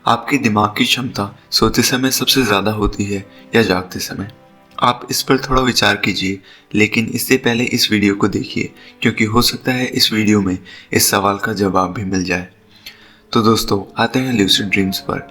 आपके दिमाग की क्षमता सोते समय सबसे ज़्यादा होती है या जागते समय? आप इस पर थोड़ा विचार कीजिए, लेकिन इससे पहले इस वीडियो को देखिए, क्योंकि हो सकता है इस वीडियो में इस सवाल का जवाब भी मिल जाए। तो दोस्तों, आते हैं लूसिड ड्रीम्स पर।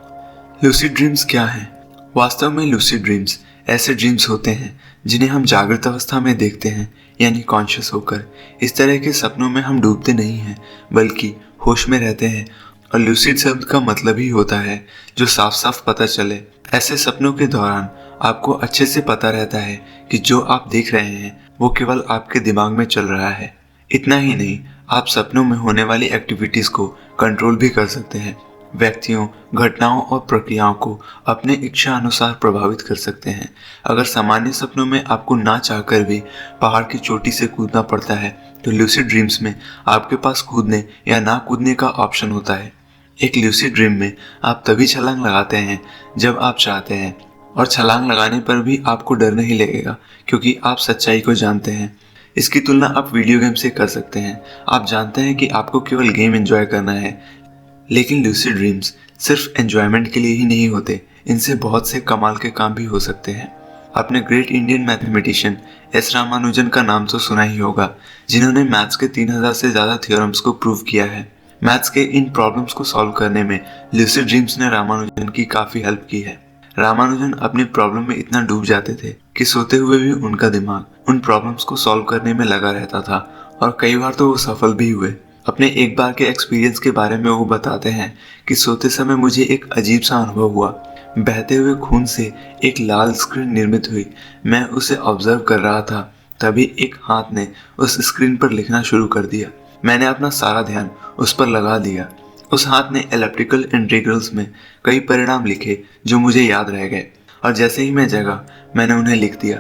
लूसिड ड्रीम्स क्या हैं? वास्तव में लूसिड ड्रीम्स ऐसे ड्रीम्स होते हैं जिन्हें हम जागृत अवस्था में देखते हैं, यानी कॉन्शियस होकर। इस तरह के सपनों में हम डूबते नहीं हैं, बल्कि होश में रहते हैं। और लूसिड शब्द का मतलब ही होता है जो साफ साफ पता चले। ऐसे सपनों के दौरान आपको अच्छे से पता रहता है कि जो आप देख रहे हैं वो केवल आपके दिमाग में चल रहा है। इतना ही नहीं, आप सपनों में होने वाली एक्टिविटीज को कंट्रोल भी कर सकते हैं। व्यक्तियों, घटनाओं और प्रक्रियाओं को अपने इच्छा अनुसार प्रभावित कर सकते हैं। अगर सामान्य सपनों में आपको ना चाहकर भी पहाड़ की चोटी से कूदना पड़ता है, तो लूसिड ड्रीम्स में आपके पास कूदने या ना कूदने का ऑप्शन होता है। एक लूसिड ड्रीम में आप तभी छलांग लगाते हैं जब आप चाहते हैं, और छलांग लगाने पर भी आपको डर नहीं लगेगा, क्योंकि आप सच्चाई को जानते हैं। इसकी तुलना आप वीडियो गेम से कर सकते हैं। आप जानते हैं कि आपको केवल गेम एंजॉय करना है, लेकिन लूसिड ड्रीम्स सिर्फ एंजॉयमेंट के लिए ही नहीं होते। इनसे बहुत से कमाल के काम भी हो सकते हैं। आपने great Indian mathematician S Ramanujan का नाम तो सुना ही होगा, जिन्होंने मैथ्स के 3000 से ज़्यादा थ्योरम्स को प्रूव किया है। मैथ्स के इन प्रॉब्लम्स को सॉल्व करने में लूसिड ड्रीम्स ने रामानुजन की काफ़ी हेल्प की है। रामानुजन अपनी प्रॉब्लम में इतना डूब जाते थे कि सोते हुए भी उनका दिमाग उन प्रॉब्लम्स को सॉल्व करने में लगा रहता था, और कई बार तो वो सफल भी हुए। अपने एक बार के एक्सपीरियंस के बारे में वो बताते हैं कि सोते समय मुझे एक अजीब सा अनुभव हुआ। बहते हुए खून से एक लाल स्क्रीन निर्मित हुई। मैं उसे ऑब्जर्व कर रहा था, तभी एक हाथ ने उस स्क्रीन पर लिखना शुरू कर दिया। मैंने अपना सारा ध्यान उस पर लगा दिया। उस हाथ ने एलिप्टिकल इंटीग्रल्स में कई परिणाम लिखे जो मुझे याद रह गए, और जैसे ही मैं जगा मैंने उन्हें लिख दिया।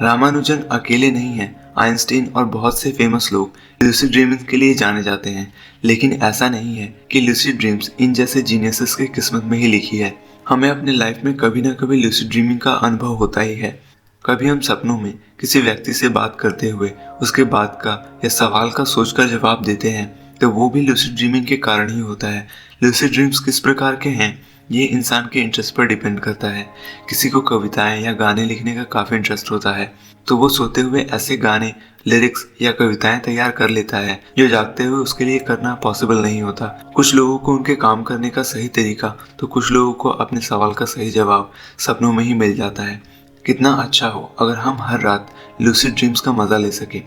रामानुजन अकेले नहीं हैं। आइंस्टीन और बहुत से फेमस लोग लूसिड ड्रीमिंग के लिए जाने जाते हैं, लेकिन ऐसा नहीं है कि लूसिड ड्रीम्स इन जैसे जीनियसेस की किस्मत में ही लिखी है। हमें अपने लाइफ में कभी ना कभी लूसिड ड्रीमिंग का अनुभव होता ही है। कभी हम सपनों में किसी व्यक्ति से बात करते हुए उसके बात का या सवाल का सोचकर जवाब देते हैं, तो वो भी लूसिड ड्रीमिंग के कारण ही होता है। लूसिड ड्रीम्स किस प्रकार के हैं, ये इंसान के इंटरेस्ट पर डिपेंड करता है। किसी को कविताएं या गाने लिखने का काफ़ी इंटरेस्ट होता है, तो वो सोते हुए ऐसे गाने, लिरिक्स या कविताएं तैयार कर लेता है जो जागते हुए उसके लिए करना पॉसिबल नहीं होता। कुछ लोगों को उनके काम करने का सही तरीका, तो कुछ लोगों को अपने सवाल का सही जवाब सपनों में ही मिल जाता है। कितना अच्छा हो अगर हम हर रात लूसिड ड्रीम्स का मज़ा ले सकें।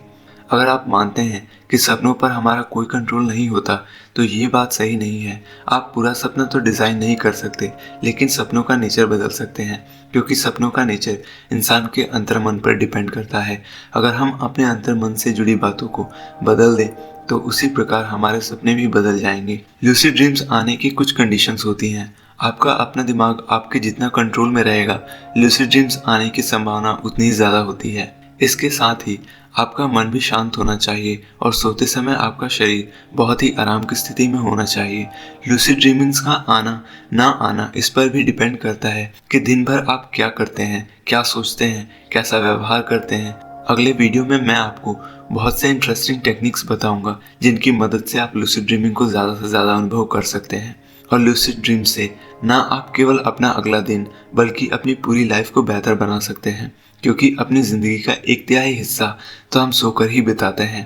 अगर आप मानते हैं कि सपनों पर हमारा कोई कंट्रोल नहीं होता, तो ये बात सही नहीं है। आप पूरा सपना तो डिज़ाइन नहीं कर सकते, लेकिन सपनों का नेचर बदल सकते हैं, क्योंकि सपनों का नेचर इंसान के अंतर्मन पर डिपेंड करता है। अगर हम अपने अंतर्मन से जुड़ी बातों को बदल दें, तो उसी प्रकार हमारे सपने भी बदल जाएंगे। लूसिड ड्रीम्स आने की कुछ कंडीशंस होती हैं। आपका अपना दिमाग आपके जितना कंट्रोल में रहेगा, लूसिड ड्रीम्स आने की संभावना उतनी ज़्यादा होती है। इसके साथ ही आपका मन भी शांत होना चाहिए, और सोते समय आपका शरीर बहुत ही आराम की स्थिति में होना चाहिए। लूसिड ड्रीमिंग्स का आना ना आना इस पर भी डिपेंड करता है कि दिन भर आप क्या करते हैं, क्या सोचते हैं, कैसा व्यवहार करते हैं। अगले वीडियो में मैं आपको बहुत से इंटरेस्टिंग टेक्निक्स बताऊंगा, जिनकी मदद से आप लूसिड ड्रीमिंग को ज़्यादा से ज़्यादा अनुभव कर सकते हैं। और लूसिड ड्रीम से ना आप केवल अपना अगला दिन, बल्कि अपनी पूरी लाइफ को बेहतर बना सकते हैं, क्योंकि अपनी ज़िंदगी का 1/3 हिस्सा तो हम सोकर ही बिताते हैं।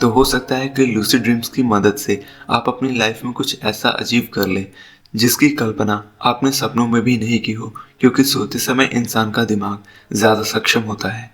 तो हो सकता है कि लूसिड ड्रीम्स की मदद से आप अपनी लाइफ में कुछ ऐसा अचीव कर लें जिसकी कल्पना आपने सपनों में भी नहीं की हो, क्योंकि सोते समय इंसान का दिमाग ज़्यादा सक्षम होता है।